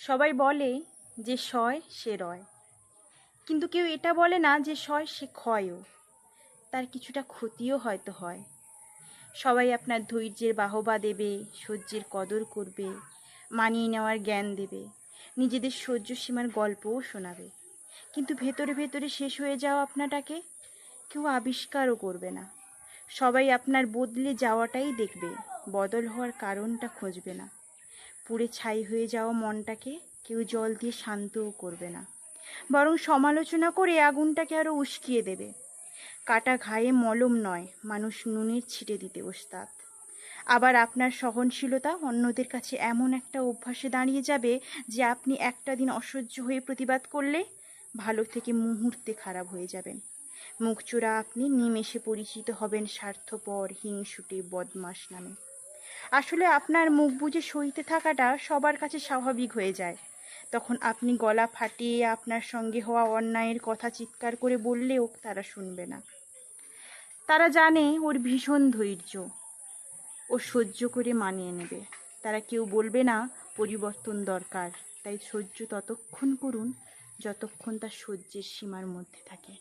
সবাই বলে যে সয় সে রয়, কিন্তু কেউ এটা বলে না যে সয় সে ক্ষয়ও, তার কিছুটা ক্ষতিও হয়তো হয়। সবাই আপনার ধৈর্যের বাহবা দেবে, সহ্যের কদর করবে, মানিয়ে নেওয়ার জ্ঞান দেবে, নিজেদের সহ্য সীমার গল্পও শোনাবে, কিন্তু ভেতরে ভেতরে শেষ হয়ে যাওয়া আপনাটাকে কেউ আবিষ্কারও করবে না। সবাই আপনার বদলে যাওয়াটাই দেখবে, বদল হওয়ার কারণটা খুঁজবে না। পুড়ে ছাই হয়ে যাওয়া মনটাকে কেউ জল দিয়ে শান্তও করবে না, বরং সমালোচনা করে আগুনটাকে আরো উস্কিয়ে দেবে। কাটা ঘায়ে মলম নয়, মানুষ নুনের ছিটে দিতে ওস্তাদ। আবার আপনার সহনশীলতা অন্যদের কাছে এমন একটা অভ্যাসে দাঁড়িয়ে যাবে যে আপনি একটা দিন অসহ্য হয়ে প্রতিবাদ করলে ভালো থেকে মুহূর্তে খারাপ হয়ে যাবেন। মুখচোরা আপনি নিমেষে পরিচিত হবেন স্বার্থপর, হিংসুটে, বদমাশ নামে। আসলে আপনার মুখ বুজে সইতে থাকাটা সবার কাছে স্বাভাবিক হয়ে যায়। তখন আপনি গলা ফাটিয়ে আপনার সঙ্গে হওয়া অন্যায়ের কথা চিৎকার করে বললেও তারা শুনবে না। তারা জানে ওর ভীষণ ধৈর্য, ও সহ্য করে মানিয়ে নেবে। তারা কেউ বলবে না পরিবর্তন দরকার, তাই সহ্য ততক্ষণ করুন যতক্ষণ তার সহ্যের সীমার মধ্যে থাকে।